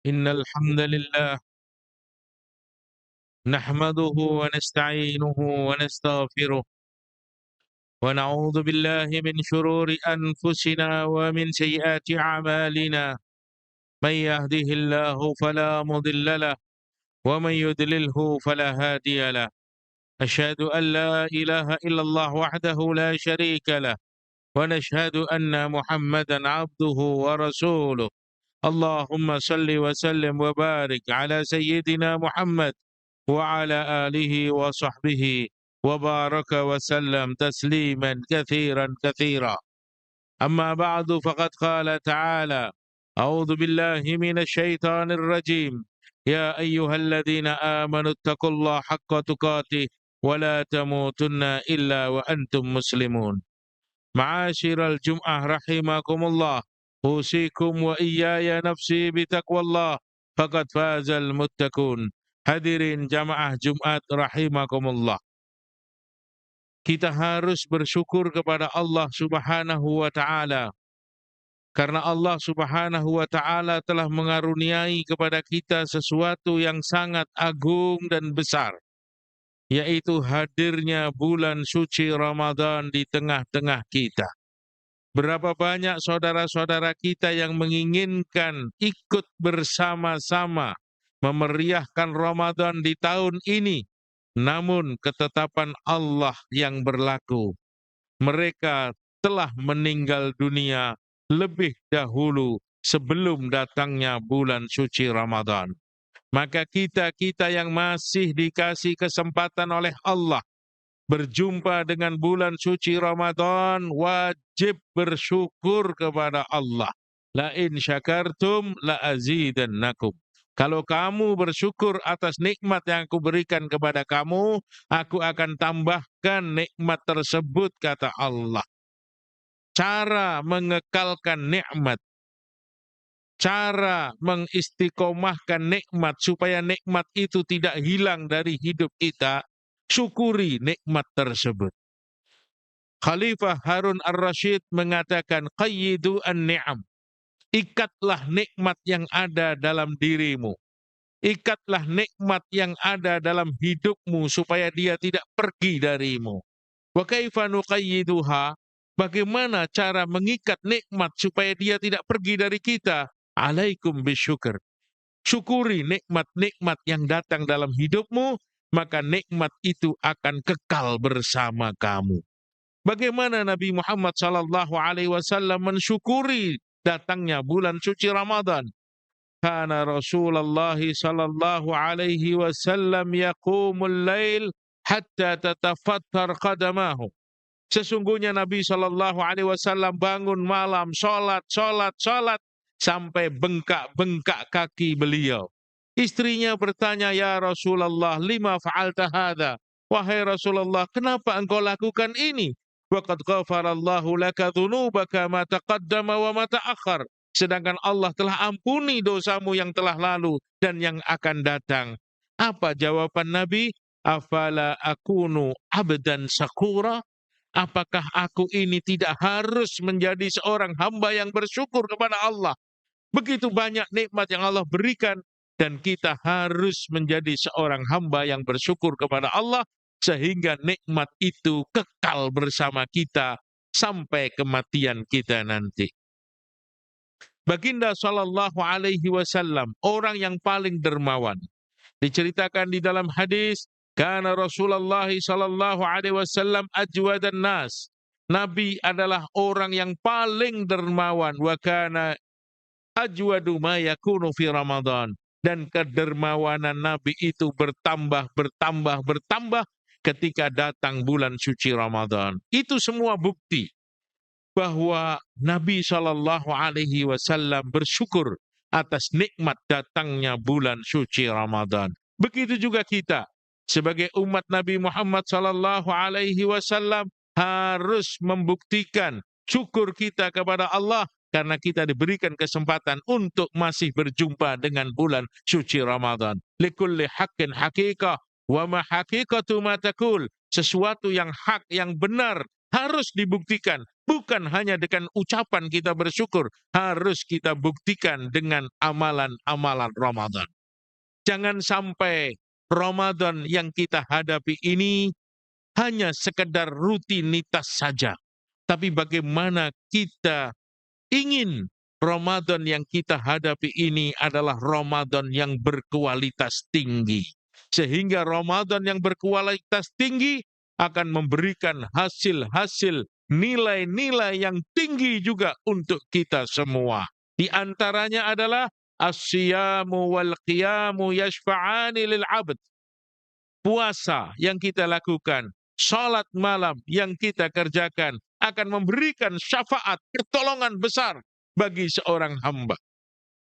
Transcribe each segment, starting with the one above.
إن الحمد لله نحمده ونستعينه ونستغفره ونعوذ بالله من شرور أنفسنا ومن سيئات أعمالنا. من يهده الله فلا مضل له ومن يضلله فلا هادي له. أشهد أن لا إله إلا الله وحده لا شريك له ونشهد أن محمدا عبده ورسوله. اللهم صل وسلم وبارك على سيدنا محمد وعلى آله وصحبه وبارك وسلم تسليما كثيرا كثيرا. أما بعد فقد قال تعالى: أعوذ بالله من الشيطان الرجيم. يا أيها الذين آمنوا اتقوا الله حق تقاته ولا تموتن إلا وأنتم مسلمون. معاشر الجمعة رحمكم الله، أوصيكم وإياي نفسي بتقوى الله فقد فاز المتقون. Hadirin jamaah Jumat rahimakumullah. Kita harus bersyukur kepada Allah Subhanahu wa taala karena Allah Subhanahu wa taala telah mengaruniai kepada kita sesuatu yang sangat agung dan besar, yaitu hadirnya bulan suci Ramadan di tengah-tengah kita. Berapa banyak saudara-saudara kita yang menginginkan ikut bersama-sama memeriahkan Ramadan di tahun ini, namun ketetapan Allah yang berlaku. Mereka telah meninggal dunia lebih dahulu sebelum datangnya bulan suci Ramadan. Maka kita yang masih dikasih kesempatan oleh Allah berjumpa dengan bulan suci Ramadan, wajib bersyukur kepada Allah. La in syakartum la azidannakum. Kalau kamu bersyukur atas nikmat yang aku berikan kepada kamu, aku akan tambahkan nikmat tersebut, kata Allah. Cara mengekalkan nikmat, cara mengistiqomahkan nikmat supaya nikmat itu tidak hilang dari hidup kita, syukuri nikmat tersebut. Khalifah Harun ar-Rasyid mengatakan, qayyidu an-ni'am. Ikatlah nikmat yang ada dalam dirimu. Ikatlah nikmat yang ada dalam hidupmu supaya dia tidak pergi darimu. Wa kaifa nuqayyiduha? Bagaimana cara mengikat nikmat supaya dia tidak pergi dari kita? Alaikum bisyukur. Syukuri nikmat-nikmat yang datang dalam hidupmu, maka nikmat itu akan kekal bersama kamu. Bagaimana Nabi Muhammad SAW mensyukuri datangnya bulan suci Ramadan? Kana Rasulullah SAW yaqumul lail hatta tatafattar qadamahu. Sesungguhnya Nabi SAW bangun malam, sholat sampai bengkak-bengkak kaki beliau. Istrinya bertanya, ya Rasulullah, lima fa'alta hadha? Wahai Rasulullah, kenapa engkau lakukan ini? Waqad ghafarallahu laka dhunubaka ma taqaddama wa ma ta'akhkhar. Sedangkan Allah telah ampuni dosamu yang telah lalu dan yang akan datang. Apa jawaban Nabi? Afala akunu abdan syakura? Apakah aku ini tidak harus menjadi seorang hamba yang bersyukur kepada Allah? Begitu banyak nikmat yang Allah berikan, dan kita harus menjadi seorang hamba yang bersyukur kepada Allah, sehingga nikmat itu kekal bersama kita sampai kematian kita nanti. Baginda Shallallahu Alaihi Wasallam orang yang paling dermawan. Diceritakan di dalam hadis, karena Rasulullah Shallallahu Alaihi Wasallam ajwadan nas. Nabi adalah orang yang paling dermawan. Wa kana ajwadu ma yakunu fi Ramadan. Dan kedermawanan Nabi itu bertambah ketika datang bulan suci Ramadan. Itu semua bukti bahwa Nabi Shallallahu Alaihi Wasallam bersyukur atas nikmat datangnya bulan suci Ramadan. Begitu juga kita sebagai umat Nabi Muhammad Shallallahu Alaihi Wasallam harus membuktikan syukur kita kepada Allah karena kita diberikan kesempatan untuk masih berjumpa dengan bulan suci Ramadan. Likulli haqqin haqiqah wa ma haqiqatu ma taqul. Sesuatu yang hak, yang benar harus dibuktikan. Bukan hanya dengan ucapan kita bersyukur, harus kita buktikan dengan amalan-amalan Ramadan. Jangan sampai Ramadan yang kita hadapi ini hanya sekedar rutinitas saja. Tapi bagaimana kita ingin Ramadan yang kita hadapi ini adalah Ramadan yang berkualitas tinggi. Sehingga Ramadan yang berkualitas tinggi akan memberikan hasil-hasil, nilai-nilai yang tinggi juga untuk kita semua. Di antaranya adalah as-siyamu wal qiyamu yashfa'ani lil 'abd. Puasa yang kita lakukan, salat malam yang kita kerjakan akan memberikan syafaat, pertolongan besar bagi seorang hamba.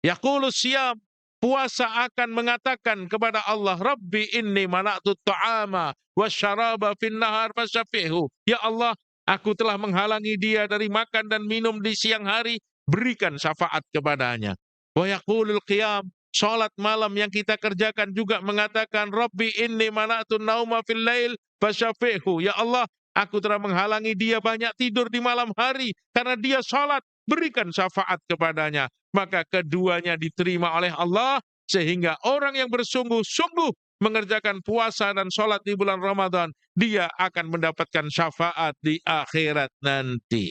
Yaqulu siyam, puasa akan mengatakan kepada Allah, Rabbi inni mana'tu ta'ama wasyaraba fin nahar fasyafihu. Ya Allah, aku telah menghalangi dia dari makan dan minum di siang hari, berikan syafaat kepadanya. Wa yaqulul qiyam, salat malam yang kita kerjakan juga mengatakan, Rabbi inni mana'tu nauma fil lail fasyafihu. Ya Allah, aku telah menghalangi dia banyak tidur di malam hari karena dia salat, berikan syafaat kepadanya. Maka keduanya diterima oleh Allah, sehingga orang yang bersungguh-sungguh mengerjakan puasa dan sholat di bulan Ramadan, dia akan mendapatkan syafaat di akhirat nanti.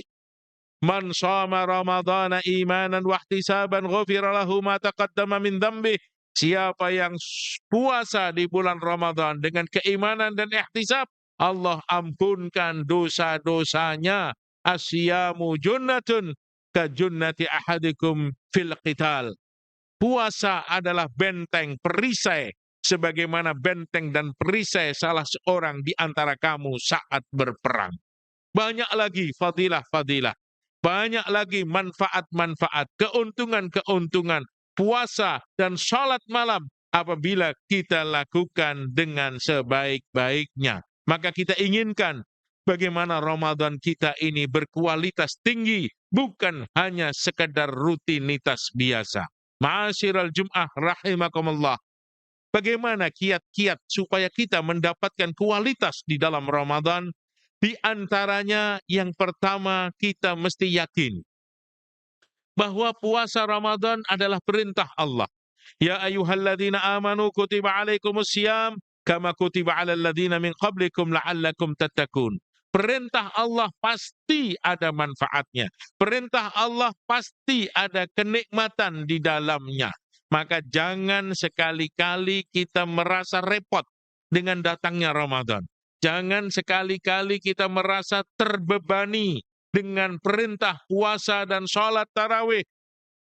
Man shama ramadhana imanan wa ihtisaban ghufira lahu ma taqaddama min dzambih. Siapa yang puasa di bulan Ramadan dengan keimanan dan ihtisab, Allah ampunkan dosa-dosanya. Asyamu junnatun ka junnati ahadikum fil qital. Puasa adalah benteng perisai, sebagaimana benteng dan perisai salah seorang di antara kamu saat berperang. Banyak lagi fadilah-fadilah, banyak lagi manfaat-manfaat, keuntungan-keuntungan puasa dan salat malam apabila kita lakukan dengan sebaik-baiknya. Maka kita inginkan bagaimana Ramadan kita ini berkualitas tinggi, bukan hanya sekedar rutinitas biasa. Ma'asyiral Jum'ah rahimakumullah. Bagaimana kiat-kiat supaya kita mendapatkan kualitas di dalam Ramadan? Di antaranya yang pertama, kita mesti yakin bahwa puasa Ramadan adalah perintah Allah. Ya ayyuhalladzina amanu kutiba alaikumusiyam kama kutiba alal ladzina min qablikum la'allakum tattaqun. Perintah Allah pasti ada manfaatnya. Perintah Allah pasti ada kenikmatan di dalamnya. Maka jangan sekali-kali kita merasa repot dengan datangnya Ramadan. Jangan sekali-kali kita merasa terbebani dengan perintah puasa dan sholat tarawih.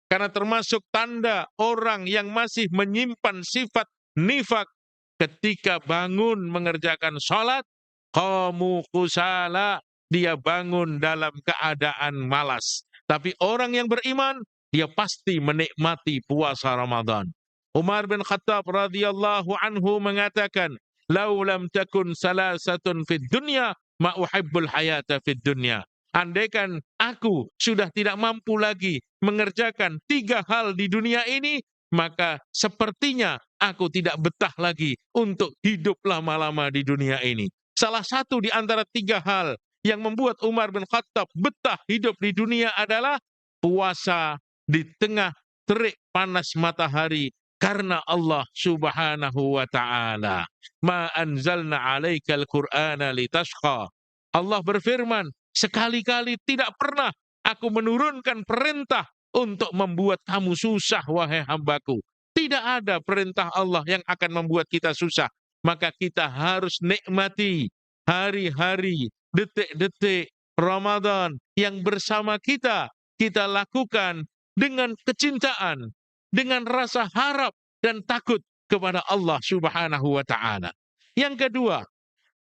Karena termasuk tanda orang yang masih menyimpan sifat nifak ketika bangun mengerjakan sholat, qamu kusala, dia bangun dalam keadaan malas. Tapi orang yang beriman, dia pasti menikmati puasa Ramadan. Umar bin Khattab radhiyallahu anhu mengatakan, "Lau lam takun salasatun fid dunya, ma uhibbul hayata fid dunya." Andaikan aku sudah tidak mampu lagi mengerjakan 3 hal di dunia ini, maka sepertinya aku tidak betah lagi untuk hidup lama-lama di dunia ini. Salah satu di antara 3 hal yang membuat Umar bin Khattab betah hidup di dunia adalah puasa di tengah terik panas matahari karena Allah Subhanahu wa ta'ala. Ma anzalna 'alaikal Qur'ana litashqa. Allah berfirman, sekali-kali tidak pernah aku menurunkan perintah untuk membuat kamu susah, wahai hambaku. Tidak ada perintah Allah yang akan membuat kita susah. Maka kita harus nikmati hari-hari, detik-detik Ramadan yang bersama kita. Kita lakukan dengan kecintaan, dengan rasa harap dan takut kepada Allah Subhanahu wa ta'ala. Yang kedua,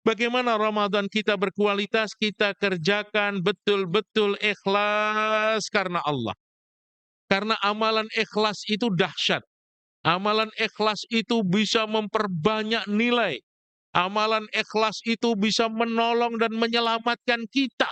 bagaimana Ramadan kita berkualitas? Kita kerjakan betul-betul ikhlas karena Allah. Karena amalan ikhlas itu dahsyat. Amalan ikhlas itu bisa memperbanyak nilai. Amalan ikhlas itu bisa menolong dan menyelamatkan kita.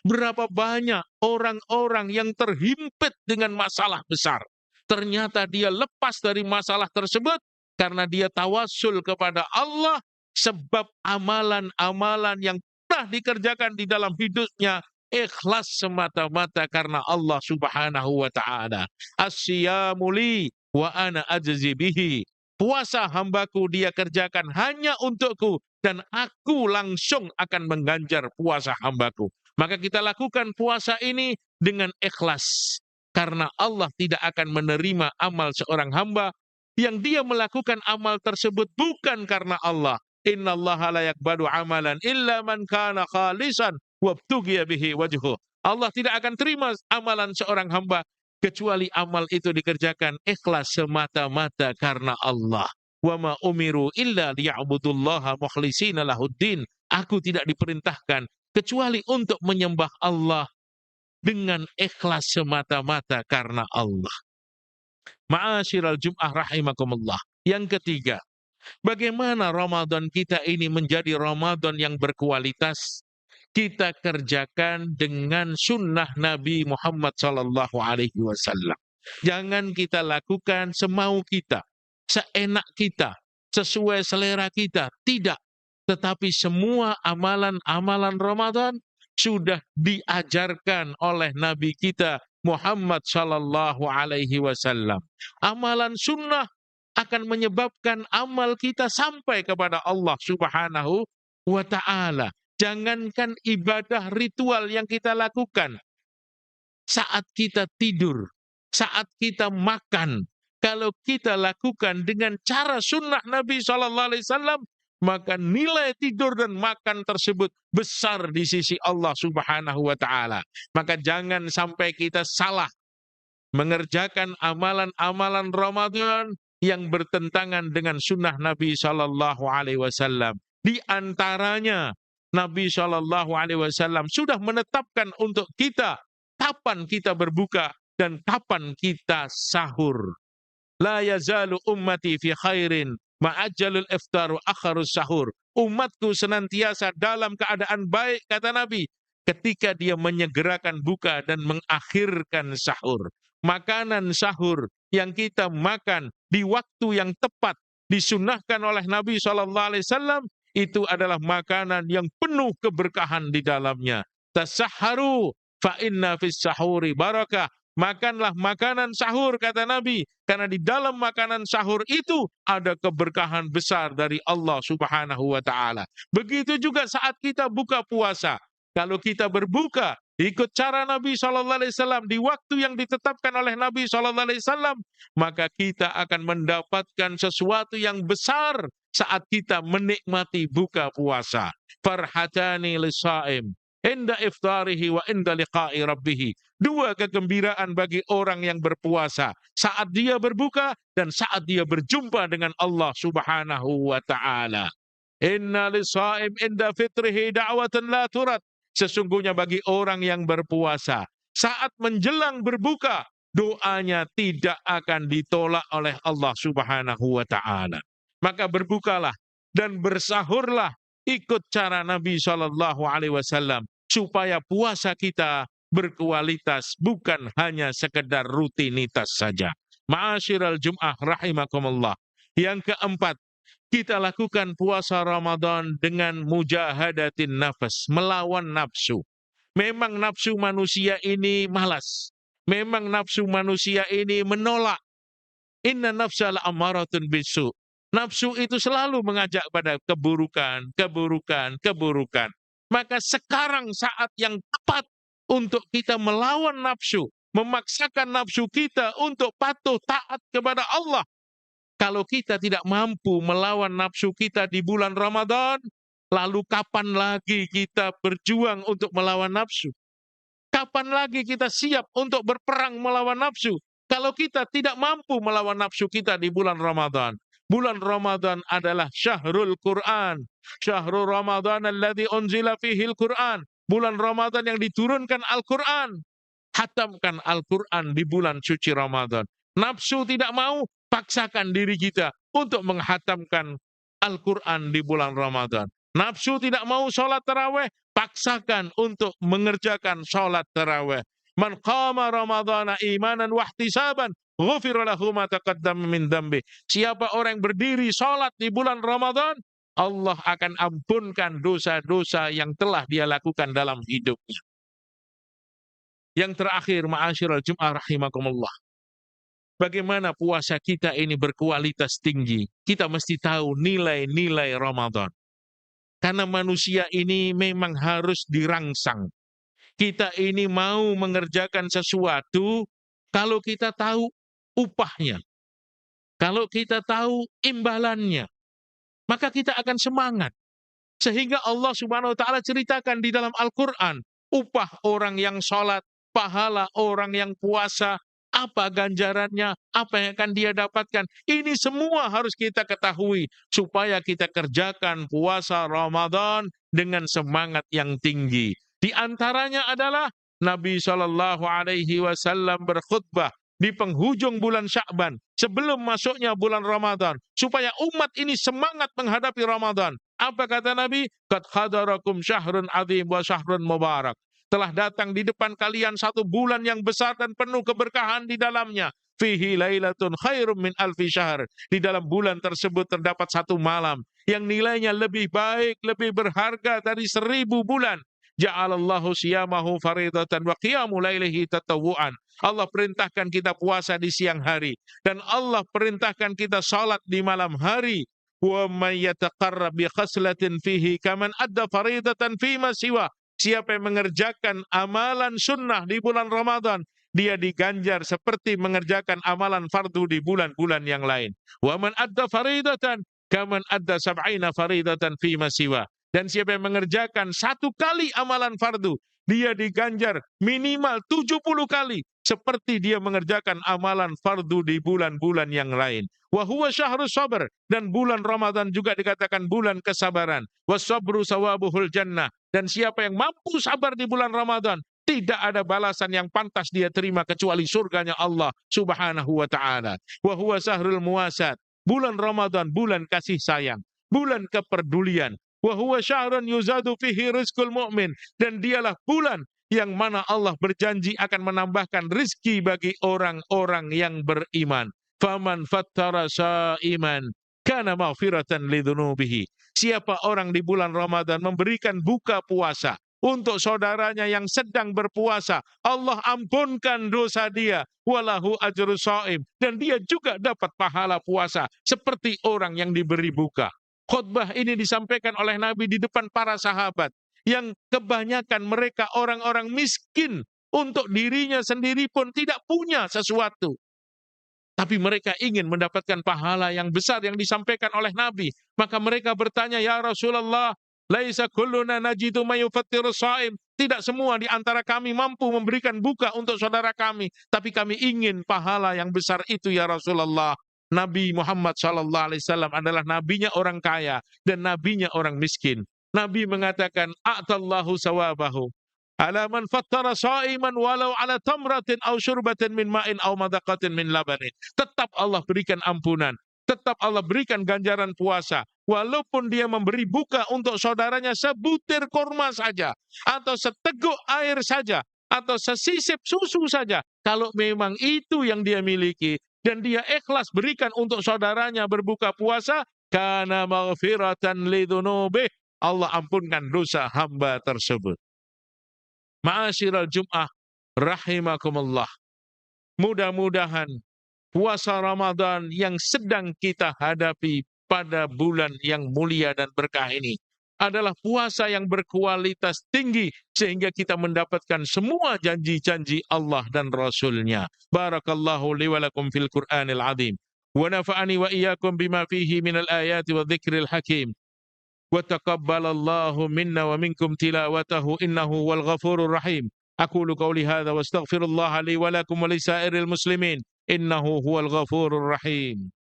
Berapa banyak orang-orang yang terhimpit dengan masalah besar. Ternyata dia lepas dari masalah tersebut karena dia tawasul kepada Allah. Sebab amalan-amalan yang pernah dikerjakan di dalam hidupnya ikhlas semata-mata karena Allah Subhanahu wa taala. As-siyamu li wa ana ajzi bihi. Puasa hambaku dia kerjakan hanya untukku dan aku langsung akan mengganjar puasa hambaku. Maka kita lakukan puasa ini dengan ikhlas. Karena Allah tidak akan menerima amal seorang hamba yang dia melakukan amal tersebut bukan karena Allah. Innallaha la yaqbalu amalan illa man kana khalisan wabtughiya bihi wajhuh. Allah tidak akan terima amalan seorang hamba kecuali amal itu dikerjakan ikhlas semata-mata karena Allah. Wa ma umiru illa liya'budullaha mukhlishina lahuddin. Aku tidak diperintahkan kecuali untuk menyembah Allah dengan ikhlas semata-mata karena Allah. Ma'asyiral Jum'ah rahimakumullah. Yang ketiga, bagaimana Ramadan kita ini menjadi Ramadan yang berkualitas? Kita kerjakan dengan sunnah Nabi Muhammad sallallahu alaihi wasallam. Jangan kita lakukan semau kita, seenak kita, sesuai selera kita. Tidak. Tetapi semua amalan-amalan Ramadan sudah diajarkan oleh Nabi kita Muhammad sallallahu alaihi wasallam. Amalan sunnah akan menyebabkan amal kita sampai kepada Allah Subhanahu wa taala. Jangankan ibadah ritual yang kita lakukan saat kita tidur, saat kita makan, kalau kita lakukan dengan cara sunnah Nabi sallallahu alaihi wasallam, maka nilai tidur dan makan tersebut besar di sisi Allah Subhanahu wa taala. Maka jangan sampai kita salah mengerjakan amalan-amalan Ramadan yang bertentangan dengan sunnah Nabi sallallahu alaihi wasallam. Di antaranya Nabi sallallahu alaihi wasallam sudah menetapkan untuk kita kapan kita berbuka dan kapan kita sahur. La yazalu ummati fi khairin ma'ajjalul iftar wa akharus sahur. Umatku senantiasa dalam keadaan baik, kata Nabi, ketika dia menyegerakan buka dan mengakhirkan sahur. Makanan sahur yang kita makan di waktu yang tepat disunnahkan oleh Nabi SAW, itu adalah makanan yang penuh keberkahan di dalamnya. Tasahharu fa inna fis sahuri barakah. Makanlah makanan sahur, kata Nabi, karena di dalam makanan sahur itu ada keberkahan besar dari Allah Subhanahu wa taala. Begitu juga saat kita buka puasa. Kalau kita berbuka ikut cara Nabi sallallahu alaihi wasallam di waktu yang ditetapkan oleh Nabi sallallahu alaihi wasallam, maka kita akan mendapatkan sesuatu yang besar saat kita menikmati buka puasa. Farhatani lisaim inda iftarihi wa inda liqa'i rabbih. Dua kegembiraan bagi orang yang berpuasa, saat dia berbuka dan saat dia berjumpa dengan Allah Subhanahu wa taala. Inna lisaim inda fitrihi da'watan la turad. Sesungguhnya bagi orang yang berpuasa, saat menjelang berbuka, doanya tidak akan ditolak oleh Allah Subhanahu wa taala. Maka berbukalah dan bersahurlah ikut cara Nabi sallallahu alaihi wasallam supaya puasa kita berkualitas, bukan hanya sekedar rutinitas saja. Ma'asyiral Jum'ah rahimakumullah. Yang keempat, kita lakukan puasa Ramadan dengan mujahadatin nafas, melawan nafsu. Memang nafsu manusia ini malas. Memang nafsu manusia ini menolak. Inna nafsa la'amaratun bisu. Nafsu itu selalu mengajak pada keburukan, keburukan, keburukan. Maka sekarang saat yang tepat untuk kita melawan nafsu, memaksakan nafsu kita untuk patuh taat kepada Allah. Kalau kita tidak mampu melawan nafsu kita di bulan Ramadan, lalu kapan lagi kita berjuang untuk melawan nafsu? Kapan lagi kita siap untuk berperang melawan nafsu? Kalau kita tidak mampu melawan nafsu kita di bulan Ramadan. Bulan Ramadan adalah syahrul Quran. Syahrul Ramadan alladzi unzila fihil Quran. Bulan Ramadan yang diturunkan Al-Quran. Hatamkan Al-Quran di bulan suci Ramadan. Nafsu tidak mau, paksakan diri kita untuk menghatamkan Al-Quran di bulan Ramadan. Nafsu tidak mau sholat taraweh, paksakan untuk mengerjakan sholat taraweh. Man qama Ramadana imanan wahtisaban, ghufira lahu ma taqaddama min dambi. Siapa orang yang berdiri sholat di bulan Ramadan, Allah akan ampunkan dosa-dosa yang telah dia lakukan dalam hidupnya. Yang terakhir, ma'asyiral Jum'ah rahimakumullah. Bagaimana puasa kita ini berkualitas tinggi? Kita mesti tahu nilai-nilai Ramadan. Karena manusia ini memang harus dirangsang. Kita ini mau mengerjakan sesuatu kalau kita tahu upahnya. Kalau kita tahu imbalannya, maka kita akan semangat. Sehingga Allah Subhanahu wa taala ceritakan di dalam Al-Qur'an, upah orang yang sholat, pahala orang yang puasa, apa ganjarannya, apa yang akan dia dapatkan. Ini semua harus kita ketahui supaya kita kerjakan puasa Ramadan dengan semangat yang tinggi. Di antaranya adalah Nabi Shallallahu Alaihi Wasallam berkhutbah di penghujung bulan Sya'ban sebelum masuknya bulan Ramadan supaya umat ini semangat menghadapi Ramadan. Apa kata Nabi? Qad hadarakum syahrun adzim wa syahrun mubarak. Telah datang di depan kalian satu bulan yang besar dan penuh keberkahan di dalamnya. Fihi lailatun khairum min alfi syahr. Di dalam bulan tersebut terdapat satu malam yang nilainya lebih baik, lebih berharga dari 1000 bulan. Ja'alallahu siyamahu faridatan wa qiyamu lailihi tatawu'an. Allah perintahkan kita puasa di siang hari dan Allah perintahkan kita salat di malam hari. Wa may yataqarrab bi khaslatin fihi kaman adda faridatan fima siwa. Siapa yang mengerjakan amalan sunnah di bulan Ramadan, dia diganjar seperti mengerjakan amalan fardu di bulan-bulan yang lain. Wa man adda faridatan kaman adda sab'ina faridatan fima siwa. Dan siapa yang mengerjakan 1 kali amalan fardu, dia diganjar minimal 70 kali seperti dia mengerjakan amalan fardu di bulan-bulan yang lain. Wa huwa syahrus sabr, dan bulan Ramadan juga dikatakan bulan kesabaran. Wasabru sawabuhul jannah, dan siapa yang mampu sabar di bulan Ramadan, tidak ada balasan yang pantas dia terima kecuali surganya Allah Subhanahu wa taala. Wa huwa syahrul muwasat, bulan Ramadan bulan kasih sayang, bulan kepedulian. Wa huwa syahrun yuzadu fihi rizqul mu'min, dan dialah bulan yang mana Allah berjanji akan menambahkan rizki bagi orang-orang yang beriman. Faman fattara sa'iman kana maghfiratan lidzunubihi. Siapa orang di bulan Ramadan memberikan buka puasa untuk saudaranya yang sedang berpuasa, Allah ampunkan dosa dia. Walahu ajrus shaim, dan dia juga dapat pahala puasa seperti orang yang diberi buka. Khutbah ini disampaikan oleh Nabi di depan para sahabat yang kebanyakan mereka orang-orang miskin, untuk dirinya sendiri pun tidak punya sesuatu. Tapi mereka ingin mendapatkan pahala yang besar yang disampaikan oleh Nabi. Maka mereka bertanya, ya Rasulullah, laisa kulluna najidu mayufattirus shaim. Tidak semua di antara kami mampu memberikan buka untuk saudara kami, tapi kami ingin pahala yang besar itu ya Rasulullah. Nabi Muhammad SAW adalah nabinya orang kaya dan nabinya orang miskin. Nabi mengatakan, a'tallahu sawabahu ala man fattara sha'iman walau ala tamratin aw syurbatin min ma'in aw madaqatin min labanin. Tetap Allah berikan ampunan, tetap Allah berikan ganjaran puasa, walaupun dia memberi buka untuk saudaranya sebutir kurma saja, atau seteguk air saja, atau sesisip susu saja. Kalau memang itu yang dia miliki dan dia ikhlas berikan untuk saudaranya berbuka puasa, kana maghfiratan lidzunubih, Allah ampunkan dosa hamba tersebut. Ma'asyiral Jum'ah rahimakumullah. Mudah-mudahan puasa Ramadan yang sedang kita hadapi pada bulan yang mulia dan berkah ini adalah puasa yang berkualitas tinggi sehingga kita mendapatkan semua janji-janji Allah dan Rasul-Nya. Barakallahu li wa lakum fil Qur'anil azim wa nafa'ani wa iyyakum bima fihi minal ayati wa dzikril hakim wa taqabbalallahu minna wa minkum tilawatahu innahu wal ghafurur rahim. Aqulu qawli hadza wa astaghfirullaha li wa lakum wa lisairil muslimin innahu huwal ghafurur rahim.